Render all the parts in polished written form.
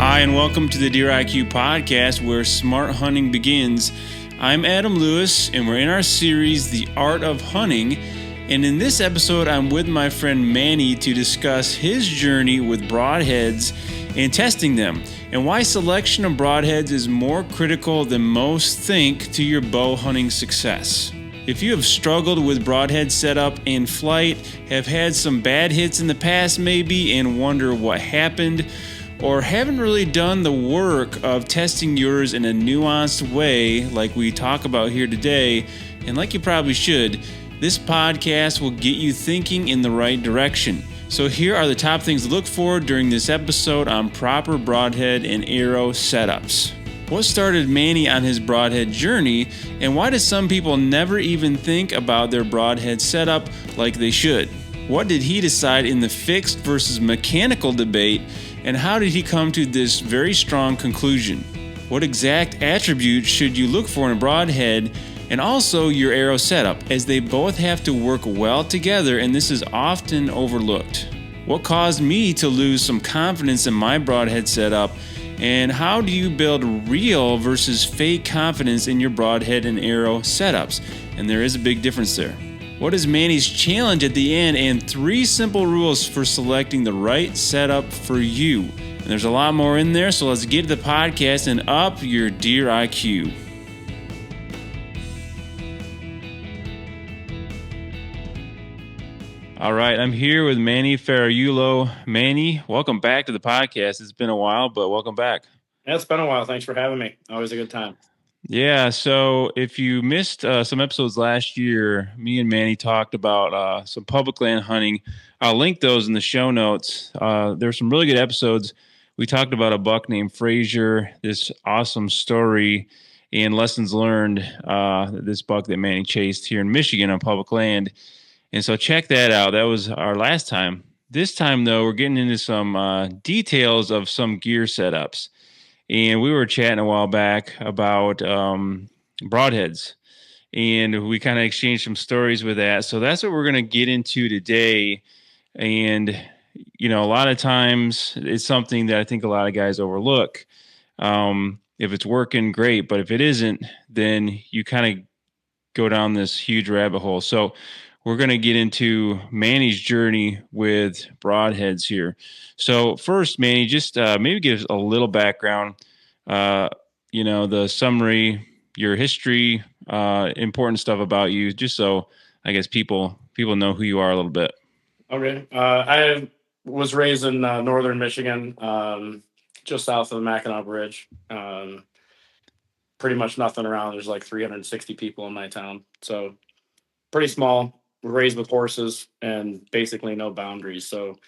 Hi, and welcome to the Deer IQ podcast where smart hunting begins. I'm Adam Lewis, and we're in our series, The Art of Hunting. And in this episode, I'm with my friend Manni to discuss his journey with broadheads and testing them, and why selection of broadheads is more critical than most think to your bow hunting success. If you have struggled with broadhead setup and flight, have had some bad hits in the past maybe, and wonder what happened, or haven't really done the work of testing yours in a nuanced way like we talk about here today, and like you probably should, this podcast will get you thinking in the right direction. So here are the top things to look for during this episode on proper broadhead and arrow setups. What started Manni on his broadhead journey, and why do some people never even think about their broadhead setup like they should? What did he decide in the fixed versus mechanical debate, and how did he come to this very strong conclusion? What exact attributes should you look for in a broadhead, and also your arrow setup, as they both have to work well together, and this is often overlooked? What caused me to lose some confidence in my broadhead setup, and how do you build real versus fake confidence in your broadhead and arrow setups? And there is a big difference there. What is Manni's challenge at the end, and 3 simple rules for selecting the right setup for you? And there's a lot more in there, so let's get to the podcast and up your deer IQ. All right, I'm here with Manni Ferraiuolo. Manni, welcome back to the podcast. It's been a while, but welcome back. Yeah, it's been a while. Thanks for having me. Always a good time. Yeah, so if you missed some episodes last year, me and Manni talked about some public land hunting. I'll link those in the show notes. There's some really good episodes. We talked about a buck named Frazier, this awesome story and lessons learned, this buck that Manni chased here in Michigan on public land. And so check that out. That was our last time. This time, though, we're getting into some details of some gear setups. And we were chatting a while back about broadheads, and we kind of exchanged some stories with that. So that's what we're going to get into today. And, you know, a lot of times it's something that I think a lot of guys overlook. If it's working, great. But if it isn't, then you kind of go down this huge rabbit hole. So we're going to get into Manni's journey with broadheads here. So first, Manni, just maybe give us a little background, the summary, your history, important stuff about you, just so I guess people know who you are a little bit. Okay. I was raised in northern Michigan, just south of the Mackinac Bridge. Pretty much nothing around. There's like 360 people in my town. So pretty small. Raised with horses and basically no boundaries. So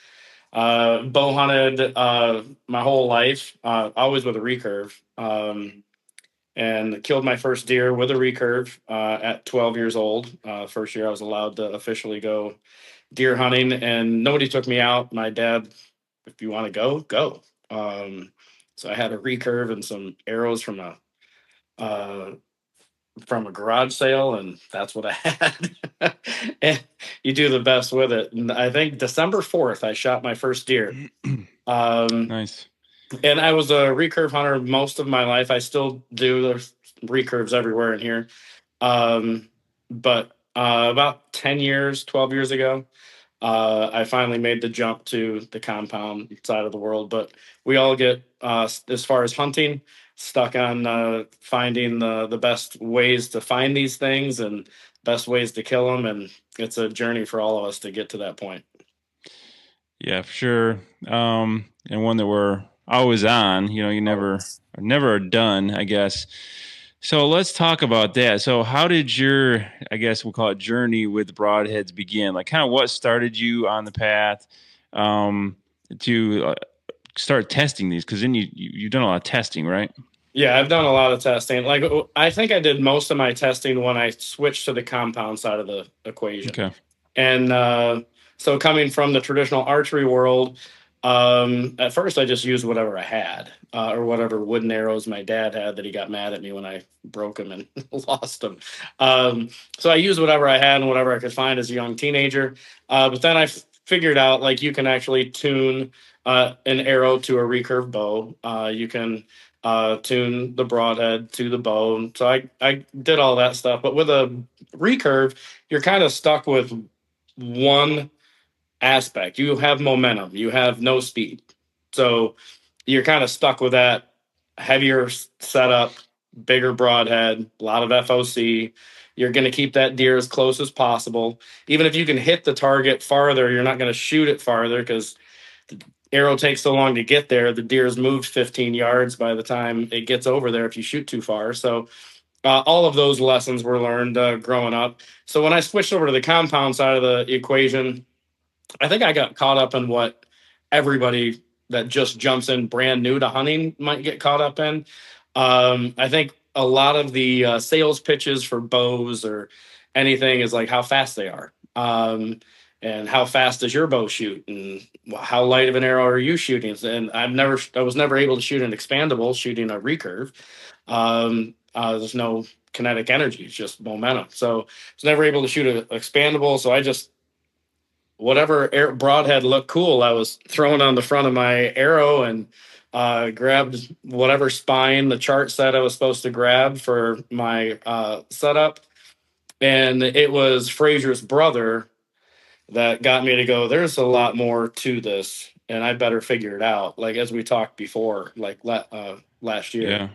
bow hunted my whole life, always with a recurve, and killed my first deer with a recurve at 12 years old. First year I was allowed to officially go deer hunting, and nobody took me out. My dad, if you want to go, go. So I had a recurve and some arrows from a garage sale, and that's what I had. And you do the best with it. And I think December 4th, I shot my first deer. Nice. And I was a recurve hunter most of my life. I still do. There's recurves everywhere in here. But about 10 years, 12 years ago, I finally made the jump to the compound side of the world. But we all get, as far as hunting, stuck on finding the best ways to find these things and best ways to kill them. And it's a journey for all of us to get to that point. Yeah, for sure. And one that we're always on, you never are done, I guess. So let's talk about that. So how did your, I guess we'll call it, journey with broadheads begin? Like, kind of what started you on the path to start testing these? Because then you've done a lot of testing, right? Yeah, I've done a lot of testing. Like, I think I did most of my testing when I switched to the compound side of the equation. Okay. And so coming from the traditional archery world, at first I just used whatever I had, or whatever wooden arrows my dad had that he got mad at me when I broke them and lost them. So I used whatever I had and whatever I could find as a young teenager. But then I figured out, like, you can actually tune an arrow to a recurve bow. You can tune the broadhead to the bow. So I did all that stuff. But with a recurve, you're kind of stuck with one aspect. You have momentum, you have no speed. So you're kind of stuck with that heavier setup, bigger broadhead, a lot of FOC. You're going to keep that deer as close as possible. Even if you can hit the target farther, you're not going to shoot it farther because the arrow takes so long to get there. The deer's moved 15 yards by the time it gets over there if you shoot too far. So all of those lessons were learned growing up. So when I switched over to the compound side of the equation, I think I got caught up in what everybody that just jumps in brand new to hunting might get caught up in. I think a lot of the sales pitches for bows or anything is like how fast they are. And how fast does your bow shoot, and how light of an arrow are you shooting? And I was never able to shoot an expandable shooting a recurve. There's no kinetic energy; it's just momentum. So I was never able to shoot an expandable. So I just whatever broadhead looked cool, I was throwing on the front of my arrow and grabbed whatever spine the chart said I was supposed to grab for my setup. And it was Fraser's brother that got me to go, there's a lot more to this, and I better figure it out. Like, as we talked before, like last year.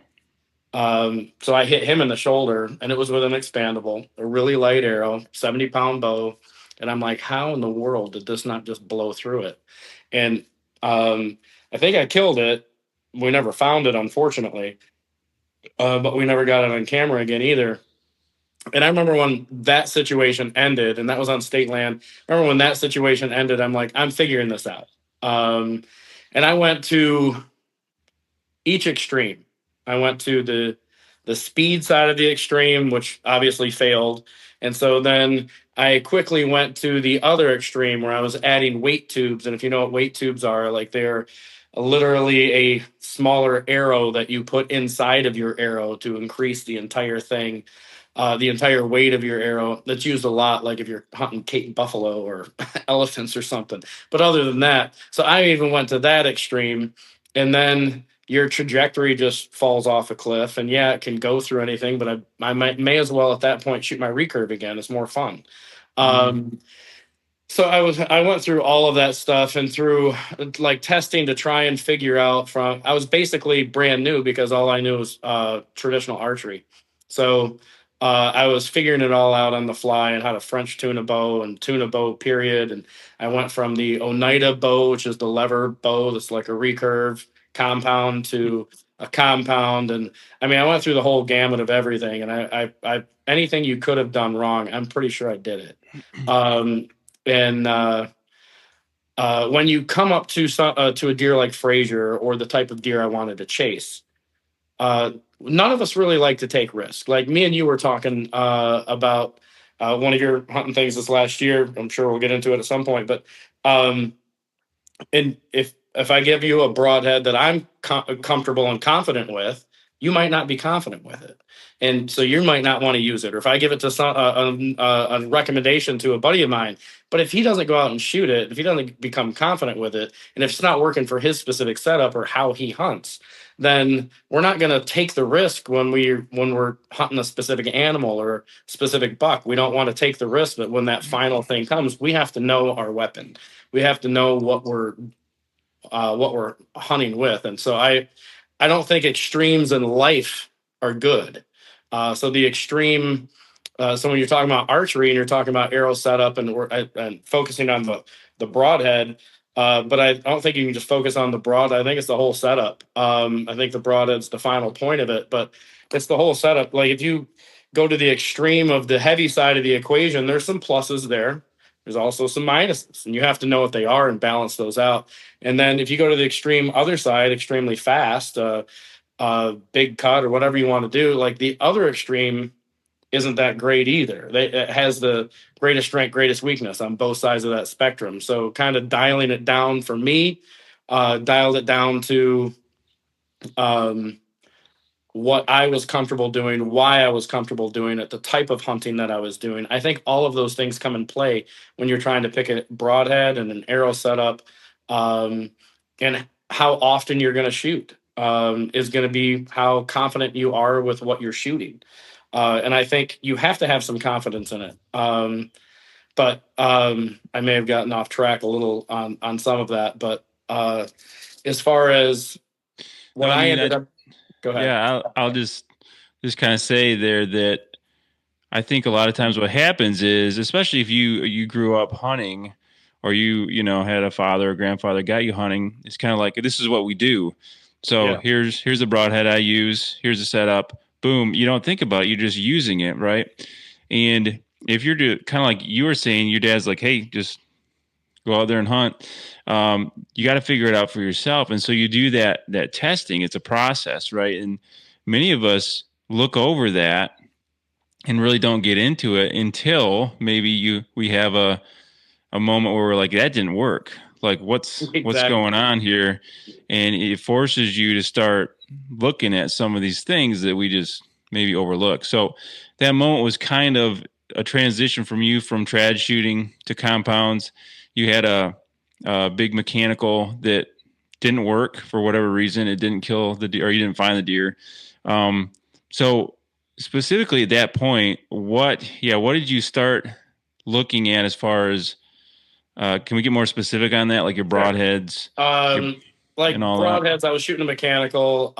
Yeah. So I hit him in the shoulder, and it was with an expandable, a really light arrow, 70-pound bow. And I'm like, how in the world did this not just blow through it? And I think I killed it. We never found it, unfortunately, but we never got it on camera again either. And I remember when that situation ended, and that was on state land. I remember when that situation ended, I'm like, I'm figuring this out. Um, and I went to each extreme. I went to the speed side of the extreme, which obviously failed. And so then I quickly went to the other extreme where I was adding weight tubes. And if you know what weight tubes are, like they're literally a smaller arrow that you put inside of your arrow to increase the entire thing, the entire weight of your arrow. That's used a lot, like if you're hunting Cape buffalo or elephants or something. But other than that, so I even went to that extreme. And then your trajectory just falls off a cliff. And yeah, it can go through anything, but I may as well at that point shoot my recurve again. It's more fun. Mhm. So I went through all of that stuff and through like testing to try and figure out from I was basically brand new because all I knew was traditional archery. So I was figuring it all out on the fly and how to French tune a bow and tune a bow period. And I went from the Oneida bow, which is the lever bow that's like a recurve compound, to a compound. And I mean, I went through the whole gamut of everything. And I anything you could have done wrong, I'm pretty sure I did it. Um, and when you come up to a deer like Fraser or the type of deer I wanted to chase, none of us really like to take risks. Like me and you were talking about one of your hunting things this last year. I'm sure we'll get into it at some point, but um, and if I give you a broadhead that I'm comfortable and confident with, you might not be confident with it, and so you might not want to use it. Or if I give it to a recommendation to a buddy of mine, but if he doesn't go out and shoot it, if he doesn't become confident with it, and if it's not working for his specific setup or how he hunts, then we're not going to take the risk when we're hunting a specific animal or specific buck. We don't want to take the risk that when that final thing comes, we have to know our weapon. We have to know what we're hunting with. And so I don't think extremes in life are good. So the extreme. So when you're talking about archery and you're talking about arrow setup and focusing on the broadhead, but I don't think you can just focus on the broad. I think it's the whole setup. I think the broadhead's the final point of it, but it's the whole setup. Like if you go to the extreme of the heavy side of the equation, there's some pluses there. There's also some minuses, and you have to know what they are and balance those out. And then if you go to the extreme other side, extremely fast, big cut or whatever you want to do, like the other extreme isn't that great either. It has the greatest strength, greatest weakness on both sides of that spectrum. So kind of dialing it down for me, dialed it down to um, what I was comfortable doing, why I was comfortable doing it, the type of hunting that I was doing. I think all of those things come in play when you're trying to pick a broadhead and an arrow setup. Um, and how often you're going to shoot is going to be how confident you are with what you're shooting. And I think you have to have some confidence in it. But I may have gotten off track a little on some of that. But as far as No, what I I mean, ended up, go ahead. yeah, I'll just kind of say there that I think a lot of times what happens is, especially if you grew up hunting, or you had a father or grandfather got you hunting, it's kind of like this is what we do. So Yeah, here's the broadhead I use. Here's the setup. Boom. You don't think about it. You're just using it, right? And if you're kind of like you were saying, your dad's like, hey, just go out there and hunt. You got to figure it out for yourself, and so you do that testing. It's a process, right? And many of us look over that and really don't get into it until maybe we have a moment where we're like, that didn't work. Like, what's going exactly. on here? And it forces you to start looking at some of these things that we just maybe overlook. So that moment was kind of a transition from you from trad shooting to compounds. You had a big mechanical that didn't work for whatever reason. It didn't kill the deer, or you didn't find the deer. So specifically at that point, what did you start looking at as far as can we get more specific on that, like your Sure. broadheads, your Um, and like all that? broadheads, I was shooting a mechanical.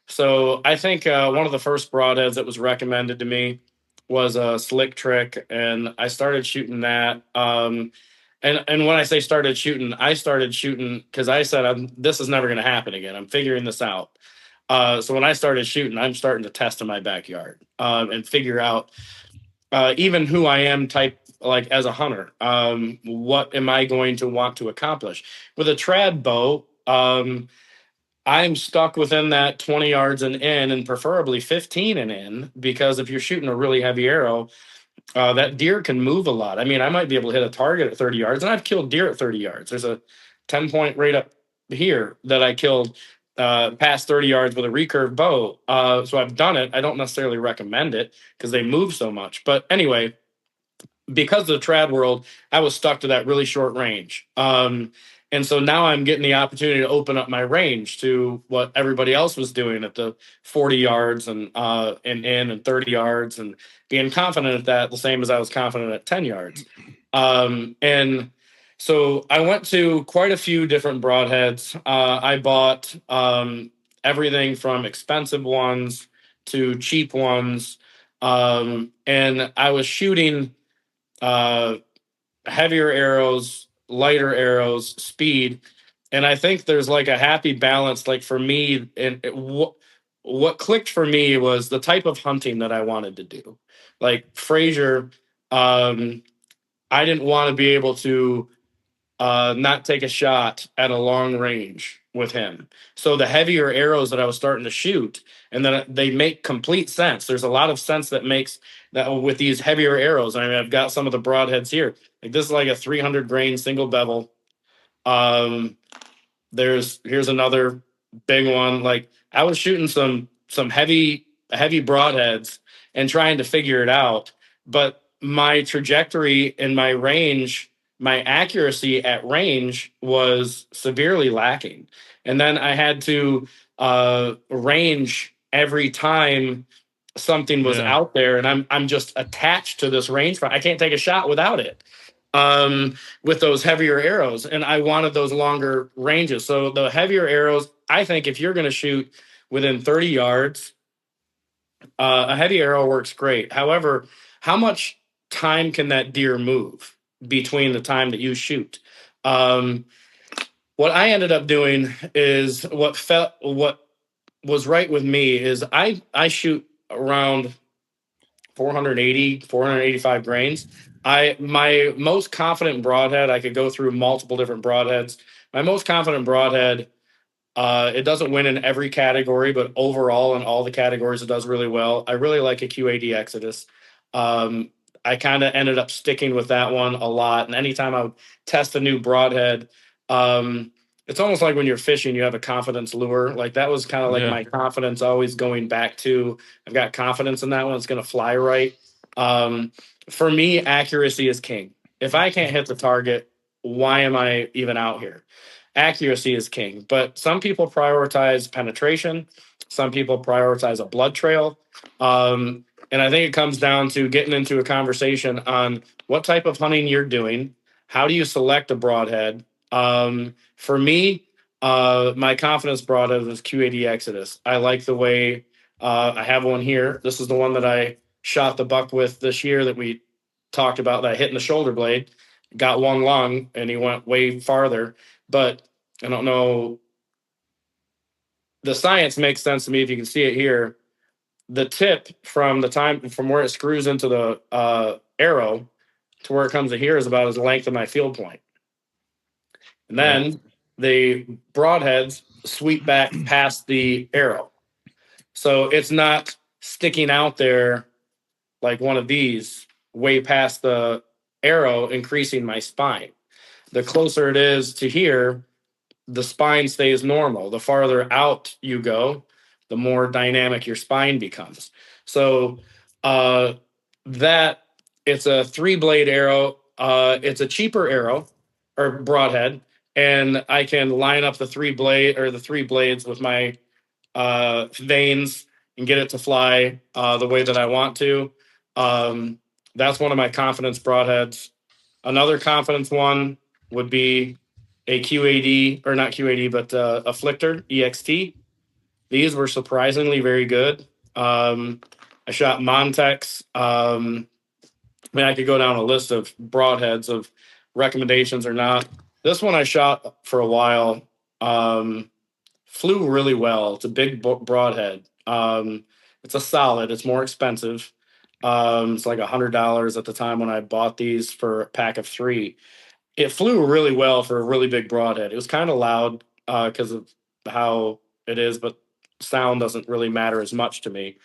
So I think one of the first broadheads that was recommended to me was a Slick Trick, and I started shooting that. And when I say I started shooting because I said this is never going to happen again. I'm figuring this out. So when I started shooting, I'm starting to test in my backyard and figure out even who I am type like as a hunter. What am I going to want to accomplish with a trad bow? I'm stuck within that 20 yards and in, and preferably 15 and in, because if you're shooting a really heavy arrow, that deer can move a lot. I mean, I might be able to hit a target at 30 yards, and I've killed deer at 30 yards. There's a 10-point right up here that I killed past 30 yards with a recurve bow. So I've done it. I don't necessarily recommend it because they move so much. But anyway, because of the trad world, I was stuck to that really short range. And so now I'm getting the opportunity to open up my range to what everybody else was doing at the 40 yards and in and 30 yards, and being confident at that, the same as I was confident at 10 yards. And so I went to quite a few different broadheads. I bought everything from expensive ones to cheap ones. And I was shooting uh, heavier arrows, lighter arrows, speed, and I think there's like a happy balance. Like for me, and what clicked for me was the type of hunting that I wanted to do. Like Frazier, um, I didn't want to be able to not take a shot at a long range with him. So the heavier arrows that I was starting to shoot, and then they make complete sense. There's a lot of sense that makes that with these heavier arrows. I mean, I've got some of the broadheads here. Like this is like a 300 grain single bevel. Um, here's another big one. Like I was shooting some heavy broadheads and trying to figure it out, but my trajectory and my range, my accuracy at range was severely lacking. And then I had to range every time something was Yeah. out there, and I'm just attached to this rangefinder. I can't take a shot without it. With those heavier arrows, and I wanted those longer ranges. So the heavier arrows, I think if you're going to shoot within 30 yards, a heavy arrow works great. However, how much time can that deer move between the time that you shoot? Um, what I ended up doing is what was right with me is I shoot around 480, 485 grains. My most confident broadhead, I could go through multiple different broadheads. My most confident broadhead, it doesn't win in every category, but overall in all the categories, it does really well. I really like a Q80 Exodus. Um, I kind of ended up sticking with that one a lot. And anytime I would test a new broadhead, um, it's almost like when you're fishing, you have a confidence lure. Like that was kind of like Yeah. my confidence always going back to, I've got confidence in that one. It's going to fly right. Um, for me, accuracy is king. If I can't hit the target, why am I even out here? accuracy is king. But some people prioritize penetration. Some people prioritize a blood trail. And I think it comes down to getting into a conversation on what type of hunting you're doing. How do you select a broadhead? For me, my confidence broadhead was Q80 Exodus. I like the way I have one here. This is the one that I shot the buck with this year that we talked about, that I hit in the shoulder blade. Got one lung and he went way farther. But I don't know. The science makes sense to me if you can see it here. The tip from the time from where it screws into the arrow to where it comes to here is about as length of my field point. And then the broadheads sweep back past the arrow. So it's not sticking out there like one of these way past the arrow, increasing my spine. The closer it is to here, the spine stays normal. The farther out you go, the more dynamic your spine becomes. So that it's a 3-blade arrow. It's a cheaper arrow or broadhead, and I can line up the three blades with my vanes and get it to fly the way that I want to. That's one of my confidence broadheads. Another confidence one would be a Q80, or not Q80, but a Flichter EXT. These were surprisingly very good. I shot Montex. I mean, I could go down a list of broadheads of recommendations or not. This one I shot for a while. Flew really well. It's a big broadhead. It's a solid. It's more expensive. It's like $100 at the time when I bought these for a pack of 3. It flew really well for a really big broadhead. It was kind of loud because of how it is, but sound doesn't really matter as much to me.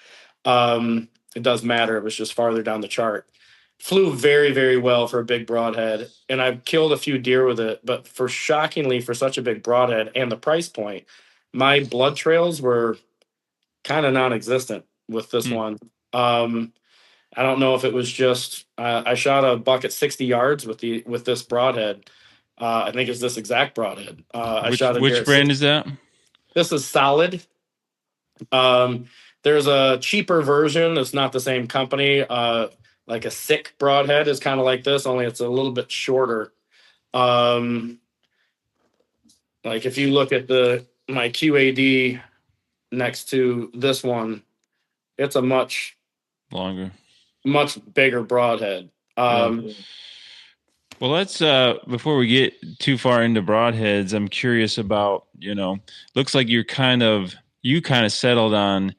It does matter. It was just farther down the chart. Flew very, very well for a big broadhead, and I've killed a few deer with it. But shockingly, for such a big broadhead and the price point, my blood trails were kind of non-existent with this one. I don't know if it was just I shot a buck at 60 yards with this broadhead. I think it's this exact broadhead. I shot a deer which at brand 60. is that? This is Solid. There's a cheaper version. It's not the same company. Like a Sick broadhead is kind of like this, only it's a little bit shorter. Like if you look at my QAD next to this one, it's a much Longer, much bigger broadhead. Well, let's before we get too far into broadheads, I'm curious about, looks like you kind of settled on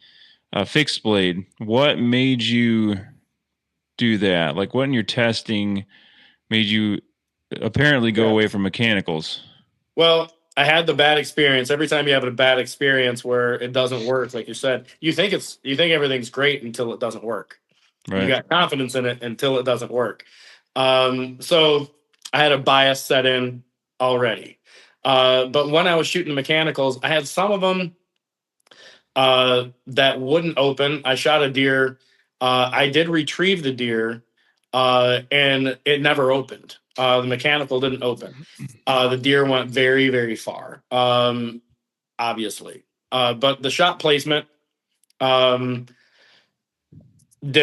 a fixed blade. What made you do that? Like, what in your testing made you apparently go away from mechanicals? Well, I had the bad experience. Every time you have a bad experience where it doesn't work, like you said, you think everything's great until it doesn't work. Right. You got confidence in it until it doesn't work. So I had a bias set in already. But when I was shooting the mechanicals, I had some of them that wouldn't open. I shot a deer. I did retrieve the deer, and it never opened. The mechanical didn't open. The deer went very, very far, obviously. But the shot placement did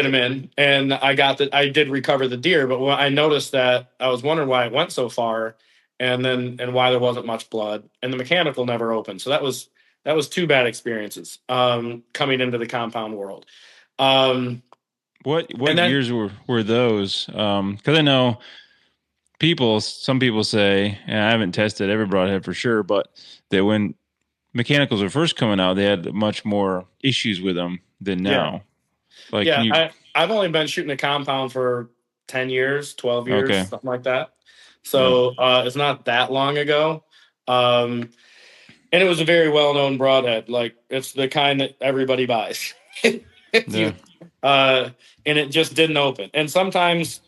him in, and I did recover the deer. But when I noticed that, I was wondering why it went so far, and why there wasn't much blood, and the mechanical never opened. So that was 2 bad experiences coming into the compound world. What years were those? Because I know some people say, and I haven't tested every broadhead for sure, but that when mechanicals were first coming out, they had much more issues with them than now. I've only been shooting a compound for 10 years, 12 years, something like that. So it's not that long ago. And it was a very well-known broadhead. Like, it's the kind that everybody buys. And it just didn't open. And sometimes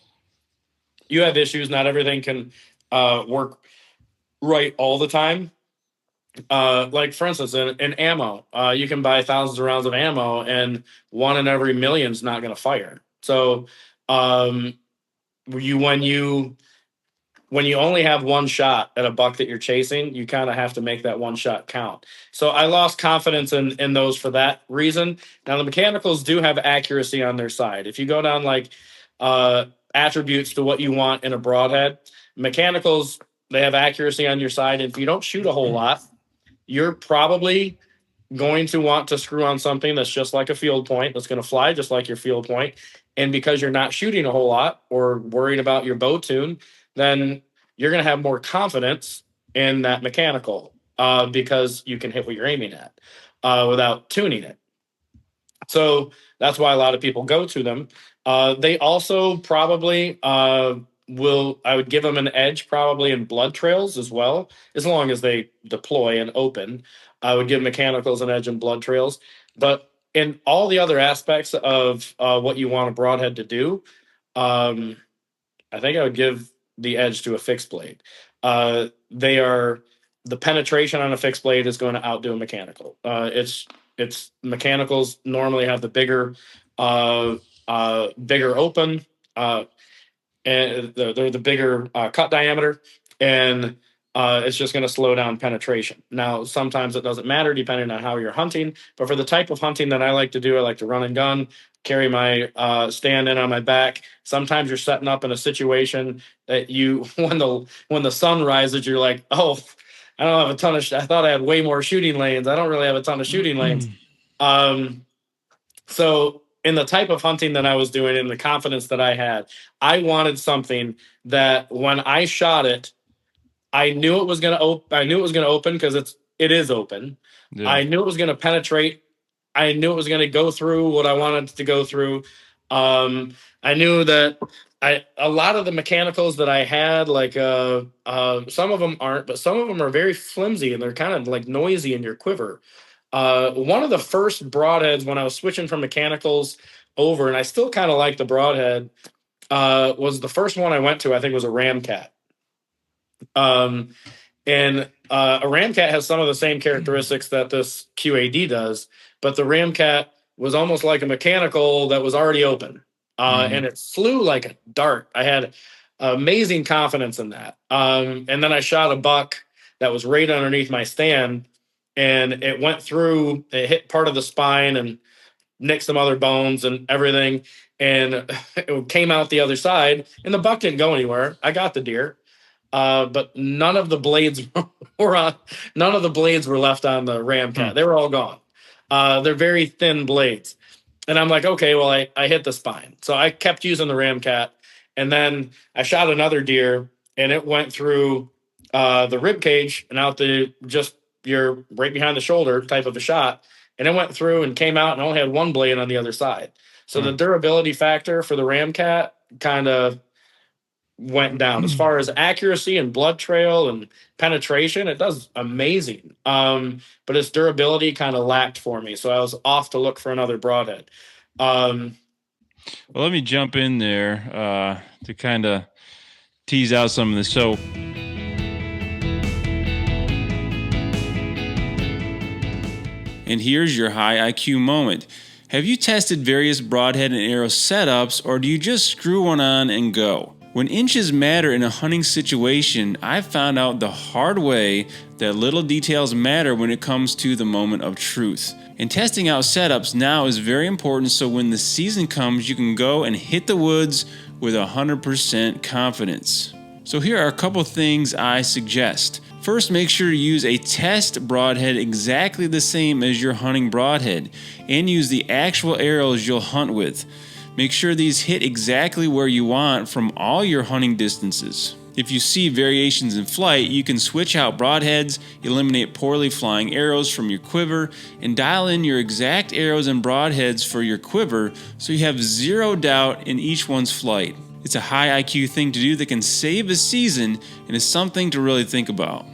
you have issues. Not everything can work right all the time. Like, for instance, in ammo, you can buy thousands of rounds of ammo, and 1 in every million is not going to fire. So when you when you only have one shot at a buck that you're chasing, you kind of have to make that one shot count. So I lost confidence in those for that reason. Now the mechanicals do have accuracy on their side. If you go down like attributes to what you want in a broadhead, mechanicals, they have accuracy on your side. And if you don't shoot a whole lot, you're probably going to want to screw on something that's just like a field point, that's going to fly just like your field point. And because you're not shooting a whole lot or worried about your bow tune, then you're going to have more confidence in that mechanical because you can hit what you're aiming at without tuning it. So that's why a lot of people go to them. They also probably I would give them an edge probably in blood trails as well, as long as they deploy and open. I would give mechanicals an edge in blood trails. But in all the other aspects of what you want a broadhead to do, I think I would give the edge to a fixed blade. The penetration on a fixed blade is going to outdo a mechanical. It's mechanicals normally have the bigger open, and they're the bigger cut diameter, and it's just going to slow down penetration. Now, sometimes it doesn't matter depending on how you're hunting, but for the type of hunting that I like to do, I like to run and gun, carry my stand in on my back. Sometimes you're setting up in a situation that you, when the sun rises, you're like, oh, I don't have a ton of. I thought I had way more shooting lanes. I don't really have a ton of shooting lanes. So in the type of hunting that I was doing and the confidence that I had, I wanted something that when I shot it, I knew it was going to open. I knew it was going to open because it is open. Yeah. I knew it was going to penetrate. I knew it was going to go through what I wanted to go through. I knew that a lot of the mechanicals that I had, like some of them aren't, but some of them are very flimsy and they're kind of like noisy in your quiver. One of the first broadheads when I was switching from mechanicals over, and I still kind of like the broadhead, was the first one I went to, I think was a Ramcat. And a Ramcat has some of the same characteristics that this QAD does, but the Ramcat was almost like a mechanical that was already open. And it flew like a dart. I had amazing confidence in that. And then I shot a buck that was right underneath my stand, and it went through, it hit part of the spine and nicked some other bones and everything. And it came out the other side, and the buck didn't go anywhere. I got the deer. But none of the blades were left on the Ramcat. They were all gone. They're very thin blades. And I'm like, okay, well, I hit the spine. So I kept using the Ramcat. And then I shot another deer, and it went through the rib cage and out just your right behind the shoulder type of a shot. And it went through and came out and only had one blade on the other side. So the durability factor for the Ramcat kind of went down. As far as accuracy and blood trail and penetration, it does amazing. But its durability kind of lacked for me. So I was off to look for another broadhead. Well, let me jump in there to kind of tease out some of this. So and here's your high IQ moment. Have you tested various broadhead and arrow setups, or do you just screw one on and go? When inches matter in a hunting situation, I've found out the hard way that little details matter when it comes to the moment of truth. And testing out setups now is very important, so when the season comes, you can go and hit the woods with 100% confidence. So here are a couple things I suggest. First, make sure to use a test broadhead exactly the same as your hunting broadhead, and use the actual arrows you'll hunt with. Make sure these hit exactly where you want from all your hunting distances. If you see variations in flight, you can switch out broadheads, eliminate poorly flying arrows from your quiver, and dial in your exact arrows and broadheads for your quiver so you have zero doubt in each one's flight. It's a high IQ thing to do that can save a season and is something to really think about.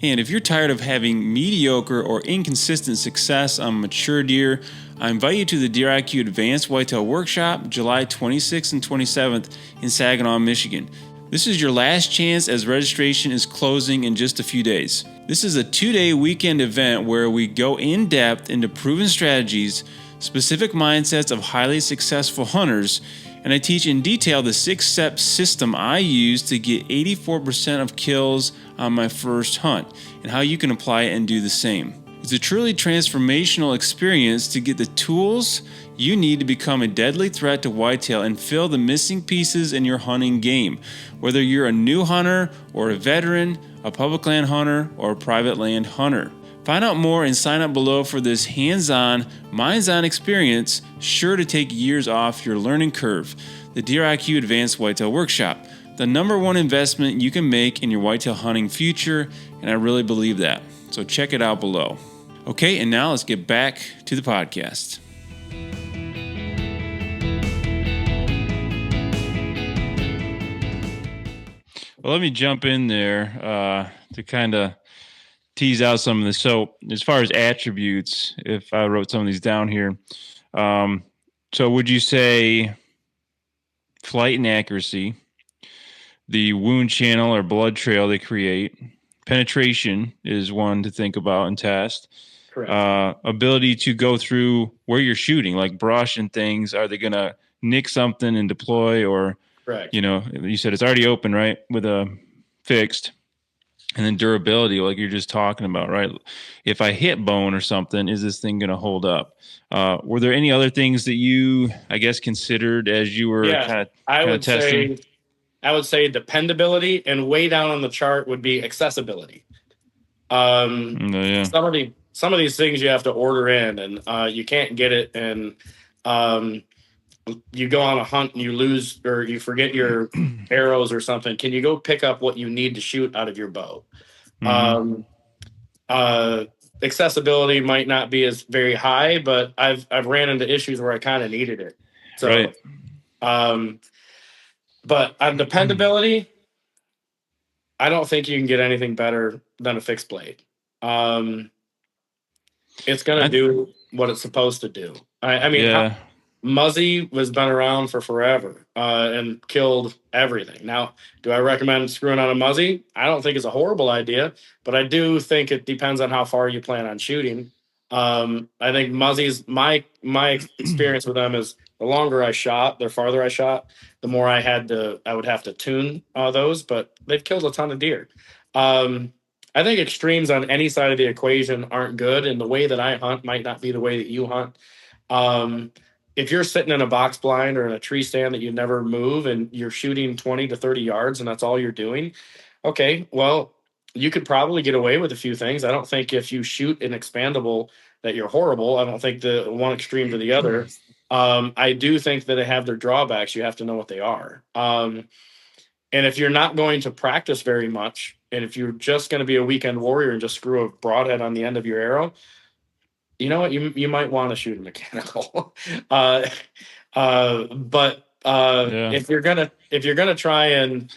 And if you're tired of having mediocre or inconsistent success on mature deer, I invite you to the Deer IQ Advanced Whitetail Workshop, July 26th and 27th in Saginaw, Michigan. This is your last chance as registration is closing in just a few days. This is a 2-day weekend event where we go in depth into proven strategies, specific mindsets of highly successful hunters, And I teach in detail the 6-step system I use to get 84% of kills on my first hunt, and how you can apply it and do the same. It's a truly transformational experience to get the tools you need to become a deadly threat to whitetail and fill the missing pieces in your hunting game. Whether you're a new hunter or a veteran, a public land hunter or a private land hunter. Find out more and sign up below for this hands-on, minds-on experience sure to take years off your learning curve. The DRIQ Advanced Whitetail Workshop, the #1 investment you can make in your whitetail hunting future, and I really believe that. So check it out below. Okay, and now let's get back to the podcast. Well, let me jump in there to kind of tease out some of this. So as far as attributes, if I wrote some of these down here, so would you say flight and accuracy, the wound channel or blood trail they create, penetration is one to think about and test. Correct. Ability to go through where you're shooting, like brush and things. Are they going to nick something and deploy, or, Correct. You said it's already open, right, with a fixed. And then durability, like you're just talking about, right? If I hit bone or something, is this thing going to hold up? Were there any other things that you, I guess, considered as you were kind of testing? I would say dependability, and way down on the chart would be accessibility. Yeah. Some of these things you have to order in, and you can't get it. And you go on a hunt and you lose or you forget your arrows or something. Can you go pick up what you need to shoot out of your bow? Accessibility might not be as very high, but I've ran into issues where I kind of needed it. So, right. But on dependability, I don't think you can get anything better than a fixed blade. It's going to do what it's supposed to do. I mean, yeah. Muzzy has been around for forever and killed everything. Now, do I recommend screwing on a Muzzy? I don't think it's a horrible idea, but I do think it depends on how far you plan on shooting. I think Muzzies, my experience with them is the longer I shot, the farther I shot, the more I would have to tune those, but they've killed a ton of deer. I think extremes on any side of the equation aren't good, and the way that I hunt might not be the way that you hunt. If you're sitting in a box blind or in a tree stand that you never move and you're shooting 20 to 30 yards and that's all you're doing, okay, well, you could probably get away with a few things. I don't think if you shoot an expandable that you're horrible. I don't think the one extreme to the other. I do think that they have their drawbacks. You have to know what they are. And if you're not going to practice very much, and if you're just going to be a weekend warrior and just screw a broadhead on the end of your arrow, you know what? You might want to shoot a mechanical. If you're gonna try and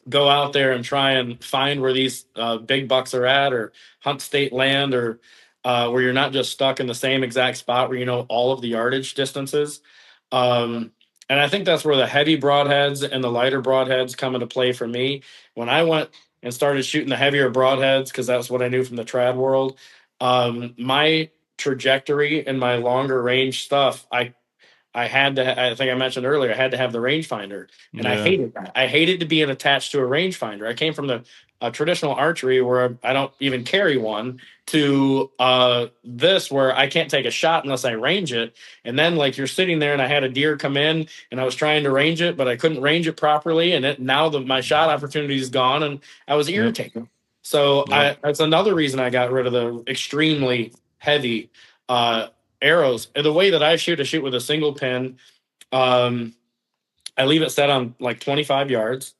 go out there and try and find where these big bucks are at, or hunt state land, or where you're not just stuck in the same exact spot where you know all of the yardage distances. And I think that's where the heavy broadheads and the lighter broadheads come into play for me. When I went and started shooting the heavier broadheads, because that's what I knew from the trad world, my trajectory and my longer range stuff, I had to, I think I mentioned earlier, I had to have the rangefinder, and I hated that. I hated to being attached to a rangefinder. I came from the traditional archery where I don't even carry one, to this where I can't take a shot unless I range it. And then like you're sitting there and I had a deer come in and I was trying to range it, but I couldn't range it properly. And now my shot opportunity is gone and I was irritated. So that's another reason I got rid of the extremely heavy arrows. And the way that I shoot with a single pin. I leave it set on like 25 yards.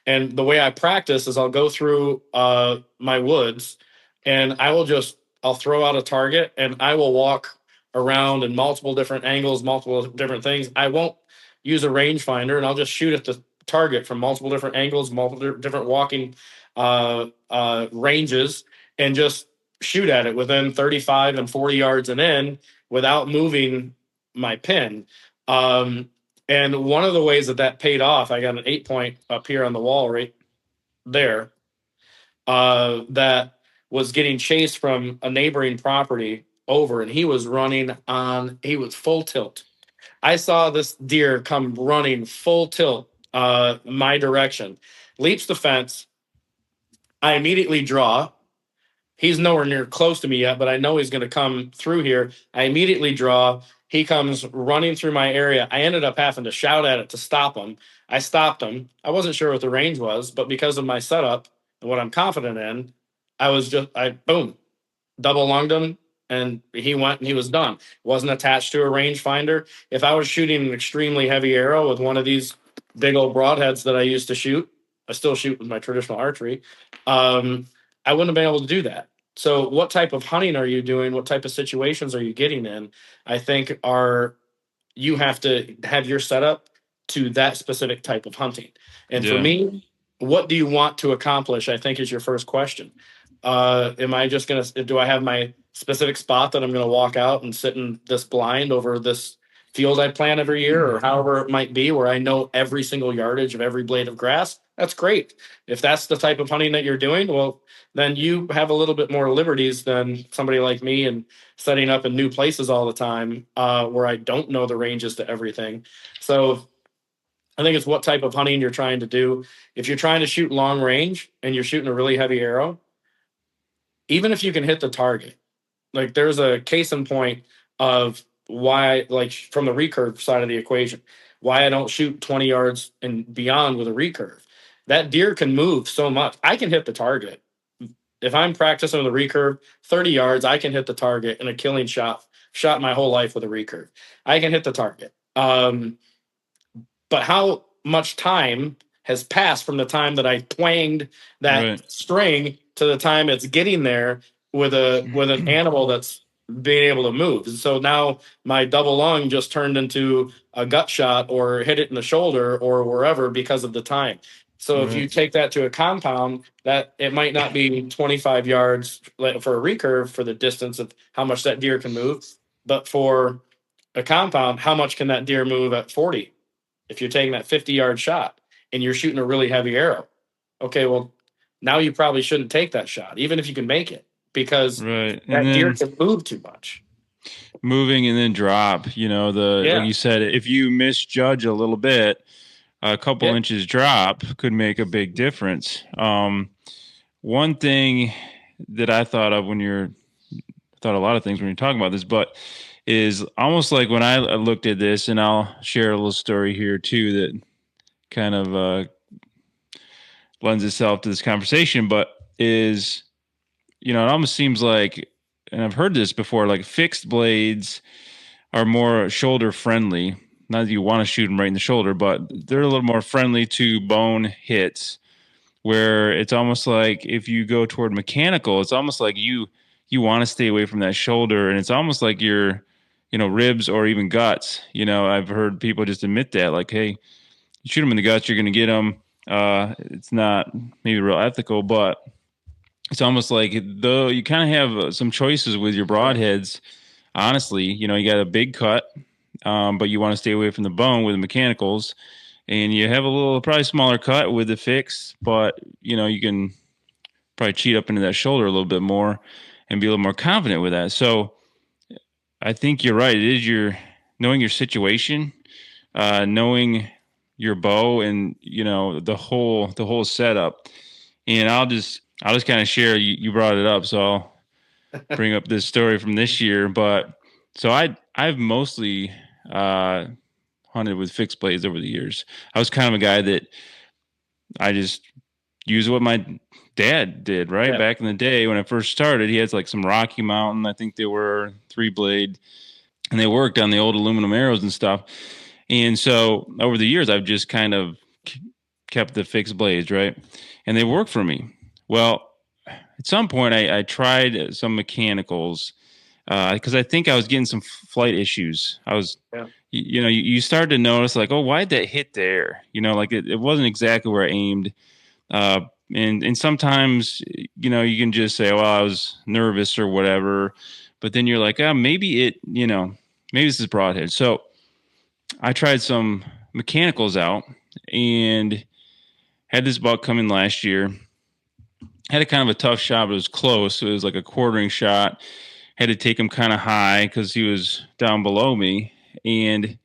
And the way I practice is I'll go through my woods and I'll throw out a target and I will walk around in multiple different angles, multiple different things. I won't use a rangefinder, and I'll just shoot at the target from multiple different angles, multiple different walking ranges, and just shoot at it within 35 and 40 yards and in without moving my pin. And one of the ways that paid off, I got an 8-point up here on the wall right there that was getting chased from a neighboring property over, and he was full tilt I saw this deer come running full tilt my direction, leaps the fence. I immediately draw. He's nowhere near close to me yet, but I know he's going to come through here. I immediately draw. He comes running through my area. I ended up having to shout at it to stop him. I stopped him. I wasn't sure what the range was, but because of my setup and what I'm confident in, I boom, double lunged him, and he went and he was done. Wasn't attached to a rangefinder. If I was shooting an extremely heavy arrow with one of these big old broadheads that I used to shoot, I still shoot with my traditional archery. I wouldn't have been able to do that. So, what type of hunting are you doing? What type of situations are you getting in? I think are you have to have your setup to that specific type of hunting. And for Yeah. me, what do you want to accomplish? I think is your first question. Am I just gonna? Do I have my specific spot that I'm gonna walk out and sit in this blind over this field I plant every year, or however it might be, where I know every single yardage of every blade of grass? That's great. If that's the type of hunting that you're doing, well, then you have a little bit more liberties than somebody like me and setting up in new places all the time where I don't know the ranges to everything. So I think it's what type of hunting you're trying to do. If you're trying to shoot long range and you're shooting a really heavy arrow, even if you can hit the target, like there's a case in point of why, like from the recurve side of the equation, why I don't shoot 20 yards and beyond with a recurve. That deer can move so much. I can hit the target. If I'm practicing with a recurve, 30 yards, I can hit the target in a killing shot. Shot my whole life with a recurve. I can hit the target. But how much time has passed from the time that I twanged that Right. string to the time it's getting there with an animal that's being able to move? So now my double lung just turned into a gut shot or hit it in the shoulder or wherever because of the time. So if you Right. take that to a compound, that it might not be 25 yards for a recurve for the distance of how much that deer can move, but for a compound, how much can that deer move at 40? If you're taking that 50-yard shot and you're shooting a really heavy arrow, okay, well, now you probably shouldn't take that shot, even if you can make it, because Right. And that deer then can move too much. moving and then drop, like Yeah. you said, if you misjudge a little bit, a couple Yeah. inches drop could make a big difference. One thing that I thought of thought a lot of things when you're talking about this, but is almost like when I looked at this, and I'll share a little story here too that kind of lends itself to this conversation, but it almost seems like, and I've heard this before, like fixed blades are more shoulder friendly. Not that you want to shoot them right in the shoulder, but they're a little more friendly to bone hits. Where it's almost like if you go toward mechanical, it's almost like you want to stay away from that shoulder, and it's almost like your ribs or even guts. I've heard people just admit that, like, hey, you shoot them in the guts, you're going to get them. It's not maybe real ethical, but it's almost like though you kind of have some choices with your broadheads. Honestly, you got a big cut, but you want to stay away from the bone with the mechanicals, and you have a little probably smaller cut with the fix, but you can probably cheat up into that shoulder a little bit more and be a little more confident with that. So I think you're right. It is your knowing your situation, knowing your bow, and the whole setup. And I'll just kind of share. You brought it up, so I'll bring up this story from this year. But so I've mostly hunted with fixed blades over the years. I was kind of a guy that I just used what my dad did, right? Yeah. Back in the day when I first started, he had like some Rocky Mountain. I think they were 3 blade, and they worked on the old aluminum arrows and stuff. And so over the years, I've just kind of kept the fixed blades, right? And they work for me. Well, at some point, I tried some mechanicals because I think I was getting some flight issues. I was, Yeah. you start to notice like, oh, why'd that hit there? Like it wasn't exactly where I aimed. Uh, and sometimes, you can just say, well, I was nervous or whatever. But then you're like, oh, maybe this is broadhead. So I tried some mechanicals out and had this buck come in last year. Had a kind of a tough shot, but it was close. It was like a quartering shot. Had to take him kind of high because he was down below me. And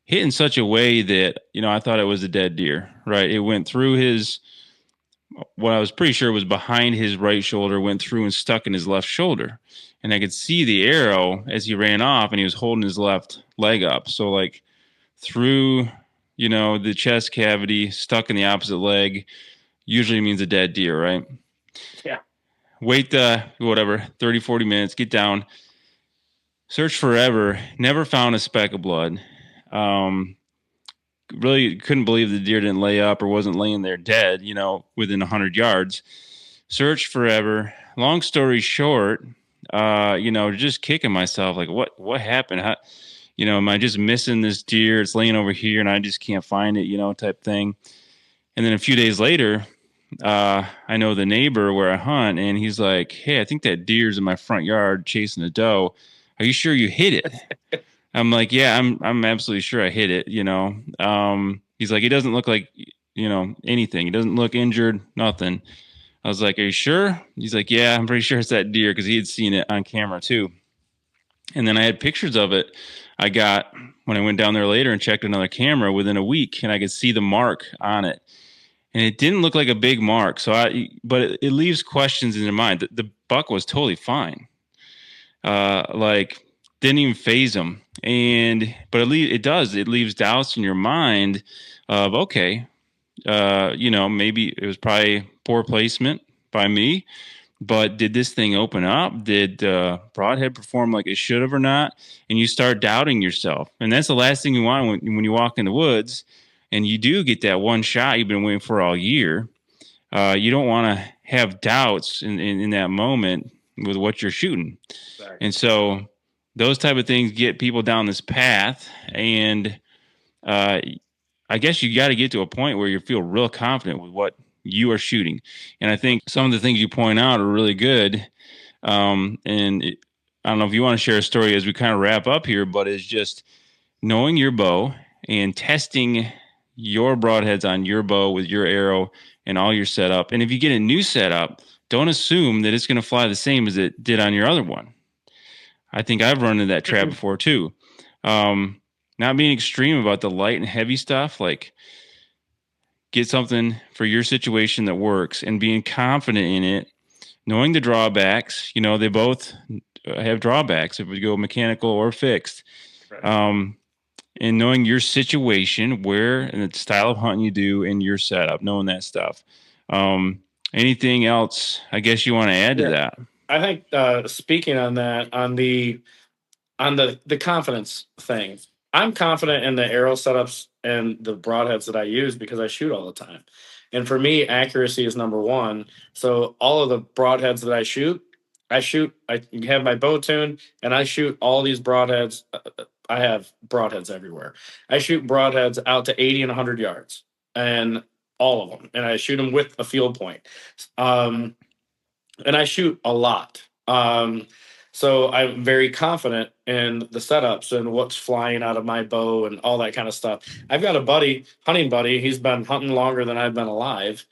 hit in such a way that, I thought it was a dead deer, right? It went through what I was pretty sure was behind his right shoulder, went through and stuck in his left shoulder. And I could see the arrow as he ran off, and he was holding his left leg up. So like through, the chest cavity, stuck in the opposite leg, usually means a dead deer, right? Yeah. Wait whatever, 30, 40 minutes, get down, search forever, never found a speck of blood. Really couldn't believe the deer didn't lay up or wasn't laying there dead, within 100 yards. Searched forever. Long story short, just kicking myself, like what happened? How, am I just missing this deer? It's laying over here and I just can't find it, type thing. And then a few days later, I know the neighbor where I hunt, and he's like, "Hey, I think that deer's in my front yard chasing a doe. Are you sure you hit it?" I'm like, "Yeah, I'm absolutely sure I hit it." He's like, "It doesn't look like anything. It doesn't look injured, nothing." I was like, "Are you sure?" He's like, "Yeah, I'm pretty sure it's that deer," because he had seen it on camera too. And then I had pictures of it. I got when I went down there later and checked another camera within a week, and I could see the mark on it. And it didn't look like a big mark. But it leaves questions in your mind. The buck was totally fine. Like didn't even phase him. But it leaves doubts in your mind of, okay, maybe it was probably poor placement by me, but did this thing open up? Did Broadhead perform like it should have or not? And you start doubting yourself. And that's the last thing you want when you walk in the woods and you do get that one shot you've been waiting for all year. You don't want to have doubts in that moment with what you're shooting. Exactly. And so those type of things get people down this path. And I guess you got to get to a point where you feel real confident with what you are shooting. And I think some of the things you point out are really good. I don't know if you want to share a story as we kind of wrap up here, but it's just knowing your bow and testing your broadheads on your bow with your arrow and all your setup. And if you get a new setup, don't assume that it's going to fly the same as it did on your other one. I think I've run into that trap before too. Not being extreme about the light and heavy stuff, like get something for your situation that works and being confident in it, knowing the drawbacks. They both have drawbacks if we go mechanical or fixed. Right. And knowing your situation, where and the style of hunting you do in your setup, knowing that stuff. Anything else, I guess, you want to add to that? I think speaking on that, on the confidence thing, I'm confident in the arrow setups and the broadheads that I use because I shoot all the time. And for me, accuracy is number one. So all of the broadheads that I have my bow tuned and I shoot all these broadheads. I have broadheads everywhere. I shoot broadheads out to 80 and 100 yards and all of them. And I shoot them with a field point. And I shoot a lot. So I'm very confident in the setups and what's flying out of my bow and all that kind of stuff. I've got a hunting buddy. He's been hunting longer than I've been alive,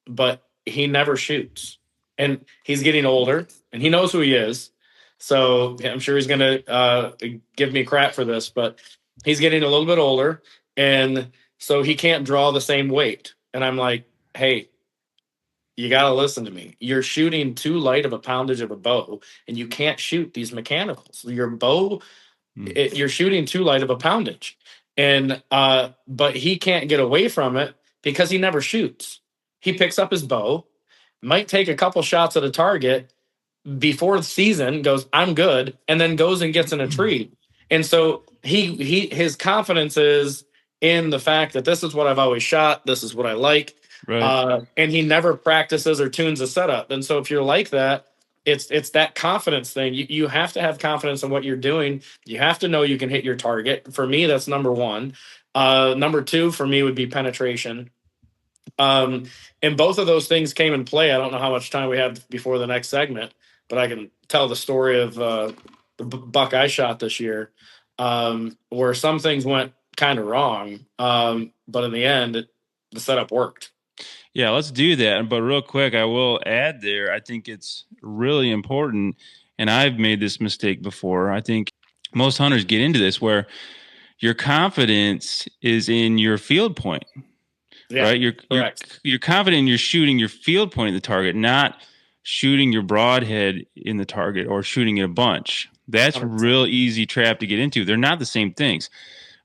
but he never shoots. And he's getting older and he knows who he is. So I'm sure he's going to give me crap for this, but he's getting a little bit older. And so he can't draw the same weight. And I'm like, hey, you got to listen to me. You're shooting too light of a poundage of a bow, and you can't shoot these mechanicals. Your bow, you're shooting too light of a poundage. And but he can't get away from it because he never shoots. He picks up his bow, might take a couple shots at a target before the season, goes, I'm good, and then goes and gets in a tree. And so his confidence is in the fact that this is what I've always shot, this is what I like. Right. And he never practices or tunes a setup. And so if you're like that, it's that confidence thing. You have to have confidence in what you're doing. You have to know you can hit your target. For me, that's number one. Number two for me would be penetration. And both of those things came in play. I don't know how much time we have before the next segment, but I can tell the story of the buck I shot this year, where some things went kind of wrong. But in the end, the setup worked. Yeah, let's do that. But real quick, I will add there, I think it's really important, and I've made this mistake before. I think most hunters get into this where, your confidence is in your field point, right? Correct. You're confident you're shooting your field point at the target, not shooting your broadhead in the target or shooting it a bunch. That's a 100%. real easy trap to get into. They're not the same things.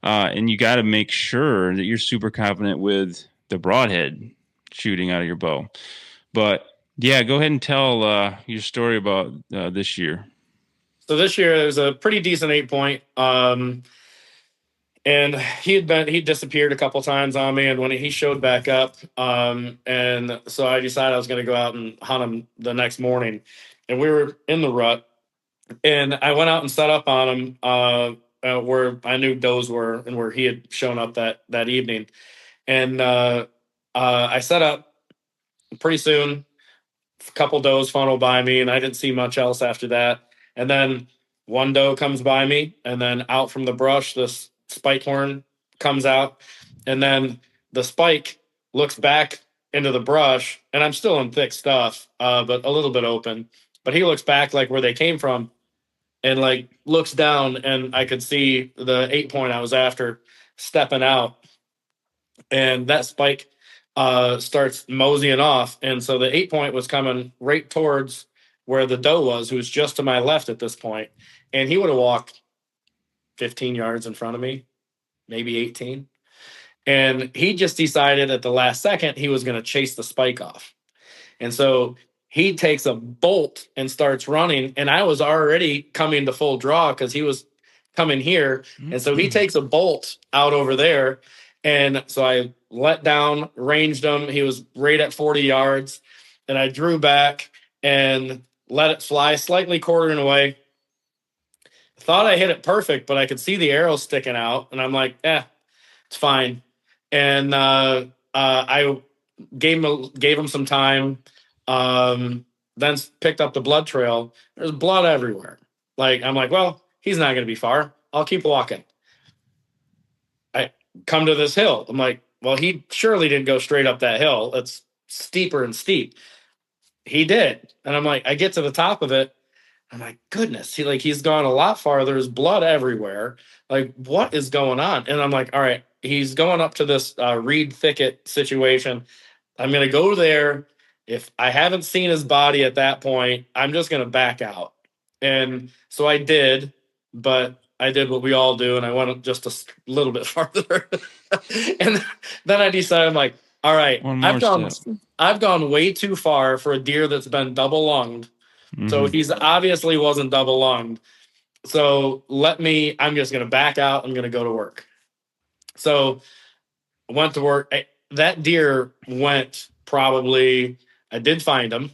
And you got to make sure that you're super confident with the broadhead shooting out of your bow. But yeah, go ahead and tell your story about this year. So this year it was a pretty decent 8 point. And he disappeared a couple times on me, and when he showed back up, and so I decided I was going to go out and hunt him the next morning, and we were in the rut, and I went out and set up on him where I knew does were and where he had shown up that evening, and I set up pretty soon. A couple does funneled by me, and I didn't see much else after that. And then one doe comes by me, and then out from the brush, this spike horn comes out, and then the spike looks back into the brush, and I'm still in thick stuff, but a little bit open. But he looks back like where they came from, and like looks down, and I could see the 8 point I was after stepping out, and that spike starts moseying off. And so the 8 point was coming right towards where the doe was, who was just to my left at this point. And he would have walked 15 yards in front of me, maybe 18. And he just decided at the last second he was going to chase the spike off. And so he takes a bolt and starts running. And I was already coming to full draw because he was coming here. And so he takes a bolt out over there. And so I let down, ranged him. He was right at 40 yards. And I drew back and let it fly, slightly quartering away. Thought I hit it perfect, but I could see the arrow sticking out. And I'm like, it's fine. And I gave him some time. Then picked up the blood trail. There's blood everywhere. Like, I'm like, well, he's not going to be far. I'll keep walking. I come to this hill. I'm like, well, he surely didn't go straight up that hill. It's steeper and steep. He did. And I'm like, I get to the top of it. I'm like, goodness, he's gone a lot farther. There's blood everywhere. Like, what is going on? And I'm like, all right, he's going up to this reed thicket situation. I'm going to go there. If I haven't seen his body at that point, I'm just going to back out. And so I did, but I did what we all do, and I went just a little bit farther. And then I decided, I'm like, all right, I've gone way too far for a deer that's been double lunged. Mm-hmm. So he's obviously wasn't double lunged. So I'm just going to back out. I'm going to go to work. So I went to work. That deer went I did find him.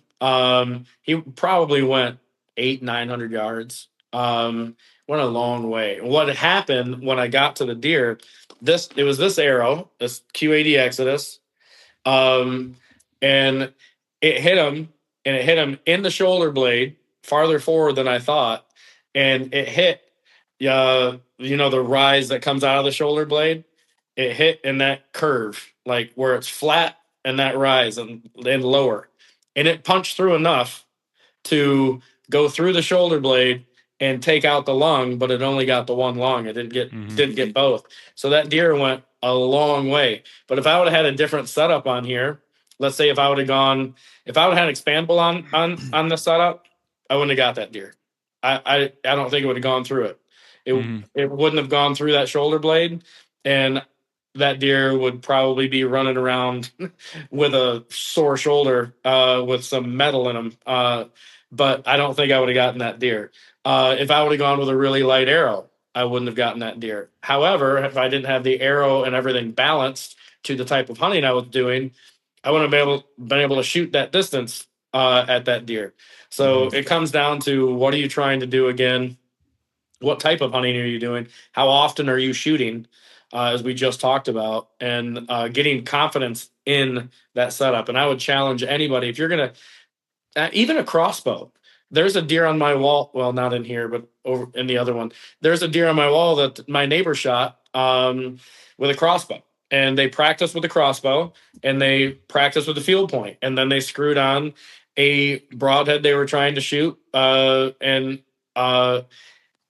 He probably went 900 yards. Went a long way. What happened when I got to the deer, it was this arrow, this Q80 Exodus. And it hit him, and it hit him in the shoulder blade farther forward than I thought. And it hit, the rise that comes out of the shoulder blade. It hit in that curve, like where it's flat and that rise and lower. And it punched through enough to go through the shoulder blade and take out the lung, but it only got the one lung. It didn't get both. So that deer went a long way. But if I would have had a different setup on here, let's say if I would have had expandable on the setup, I wouldn't have got that deer. I don't think it would have gone through it. It wouldn't have gone through that shoulder blade, and that deer would probably be running around with a sore shoulder with some metal in him. But I don't think I would have gotten that deer. If I would have gone with a really light arrow, I wouldn't have gotten that deer. However, if I didn't have the arrow and everything balanced to the type of hunting I was doing, I wouldn't have been able to shoot that distance at that deer. So it comes down to, what are you trying to do again? What type of hunting are you doing? How often are you shooting, as we just talked about, and getting confidence in that setup? And I would challenge anybody, if you're going to, even a crossbow. There's a deer on my wall. Well, not in here, but over in the other one. There's a deer on my wall that my neighbor shot with a crossbow. And they practiced with the crossbow, and they practiced with the field point. And then they screwed on a broadhead they were trying to shoot. And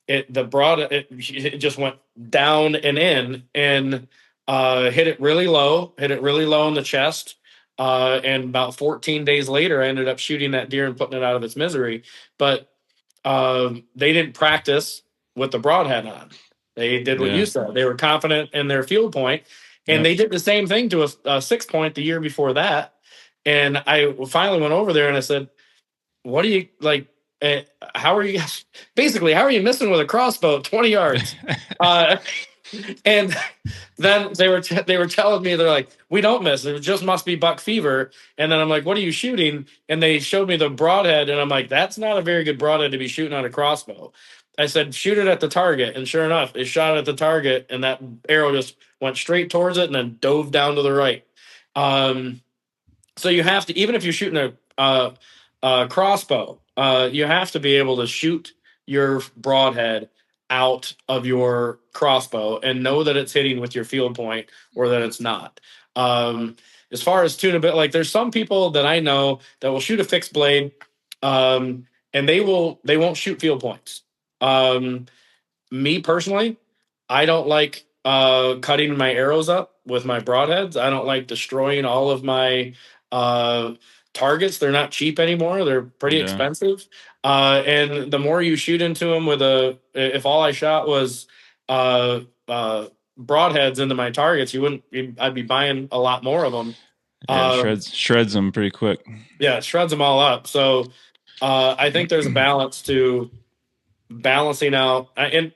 it just went down and in, and hit it really low in the chest. And about 14 days later, I ended up shooting that deer and putting it out of its misery. But they didn't practice with the broadhead on. They did what Yeah. you said. They were confident in their field point, and Yep. they did the same thing to a 6-point the year before that. And I finally went over there and I said, "What do you like? How are you basically? How are you missing with a crossbow 20 yards?" Uh, and then they were telling me, they're like, "We don't miss. It just must be buck fever." And then I'm like, "What are you shooting?" And they showed me the broadhead, and I'm like, "That's not a very good broadhead to be shooting on a crossbow." I said, "Shoot it at the target," and sure enough, they shot at the target, and that arrow just went straight towards it and then dove down to the right. So you have to, even if you're shooting a crossbow, you have to be able to shoot your broadhead out of your crossbow and know that it's hitting with your field point or that it's not. As far as tunability, like there's some people that I know that will shoot a fixed blade, and they won't shoot field points. Me personally, I don't like cutting my arrows up with my broadheads. I don't like destroying all of my uh, targets. They're not cheap anymore. They're pretty Yeah. expensive. And the more you shoot into them if all I shot was uh, broadheads into my targets, I'd be buying a lot more of them. Yeah. Um, Shreds them pretty quick. yeah, it shreds them all up. So I think there's a balance to balancing out, and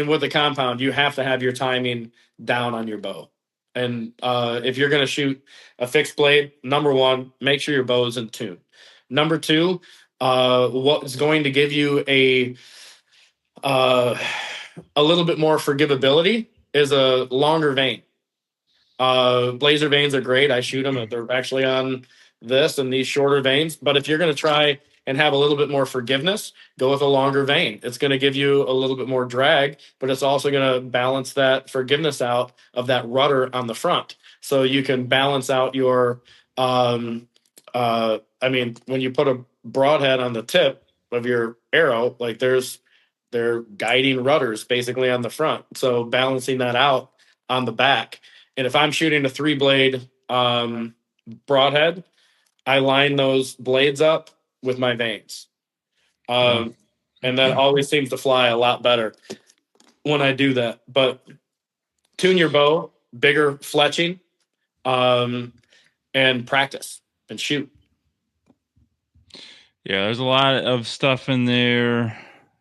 with the compound, you have to have your timing down on your bow. And if you're going to shoot a fixed blade, number one, make sure your bow is in tune. Number two, what's going to give you uh, a little bit more forgivability is a longer vein. Blazer veins are great. I shoot them. They're actually on this and these shorter veins. But if you're going to try and have a little bit more forgiveness, go with a longer vein. It's going to give you a little bit more drag, but it's also going to balance that forgiveness out of that rudder on the front. So you can balance out your, I mean, when you put a broadhead on the tip of your arrow, like they're guiding rudders basically on the front. So balancing that out on the back. And if I'm shooting a 3-blade broadhead, I line those blades up with my veins. And that always seems to fly a lot better when I do that. But tune your bow, bigger fletching, and practice and shoot. Yeah, there's a lot of stuff in there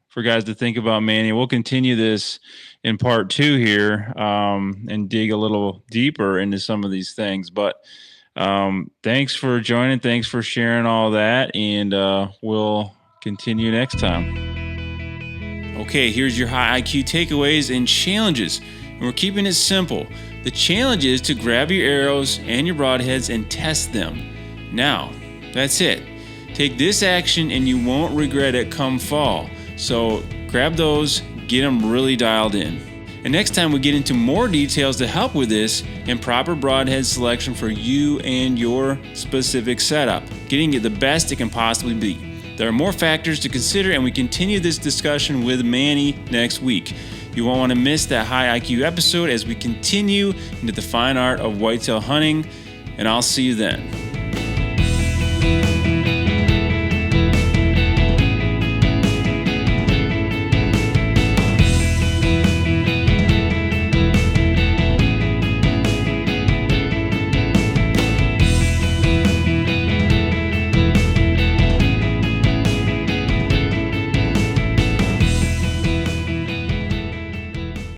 for guys to think about, Manny. We'll continue this in part 2 here and dig a little deeper into some of these things. But thanks for joining. Thanks for sharing all that. And we'll continue next time. Okay, here's your high IQ takeaways and challenges. And we're keeping it simple. The challenge is to grab your arrows and your broadheads and test them. Now, that's it. Take this action and you won't regret it come fall. So grab those, get them really dialed in. And next time we get into more details to help with this and proper broadhead selection for you and your specific setup, getting it the best it can possibly be. There are more factors to consider, and we continue this discussion with Manni next week. You won't want to miss that high IQ episode as we continue into the fine art of whitetail hunting, and I'll see you then.